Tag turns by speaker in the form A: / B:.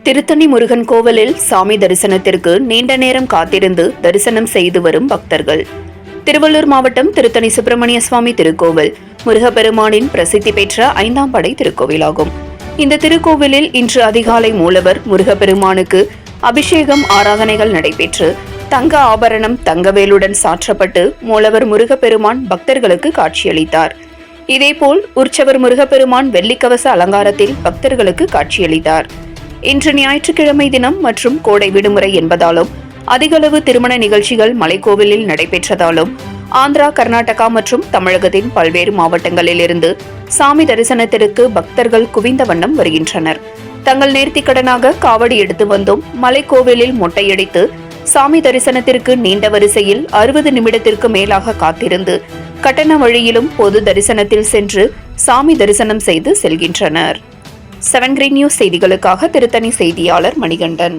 A: திருத்தணி முருகன் கோவிலில் சாமி தரிசனத்திற்கு நீண்ட நேரம் காத்திருந்து தரிசனம் செய்து வரும் பக்தர்கள். திருவள்ளூர் மாவட்டம் திருத்தணி சுப்பிரமணிய சுவாமி திருக்கோவில் முருகப்பெருமானின் பிரசித்தி பெற்ற 5ஆம் படை திருக்கோவிலாகும். இந்த திருக்கோவிலில் இன்று அதிகாலை மூலவர் முருகப்பெருமானுக்கு அபிஷேகம் ஆராதனைகள் நடைபெற்று தங்க ஆபரணம் தங்கவேலுடன் சாற்றப்பட்டு மூலவர் முருகப்பெருமான் பக்தர்களுக்கு காட்சியளித்தார். இதேபோல் உற்சவர் முருகப்பெருமான் வெள்ளிக்கவச அலங்காரத்தில் பக்தர்களுக்கு காட்சியளித்தார். இன்று ஞாயிற்றுக்கிழமை தினம் மற்றும் கோடை விடுமுறை என்பதாலும் அதிகளவு திருமண நிகழ்ச்சிகள் மலைக்கோவிலில் நடைபெற்றதாலும் ஆந்திரா, கர்நாடகா மற்றும் தமிழகத்தின் பல்வேறு மாவட்டங்களில் இருந்து சாமி தரிசனத்திற்கு பக்தர்கள் குவிந்த வண்ணம் வருகின்றனர். தங்கள் நேர்த்திக்கடனாக காவடி எடுத்து வந்தும் மலைக்கோவிலில் மொட்டையடித்து சாமி தரிசனத்திற்கு நீண்ட வரிசையில் 60 நிமிடத்திற்கு மேலாக காத்திருந்து கட்டண வழியிலும் பொது தரிசனத்தில் சென்று சாமி தரிசனம் செய்து செல்கின்றனர். 7 Green நியூஸ் செய்திகளுக்காக திருத்தணி செய்தியாளர் மணிகண்டன்.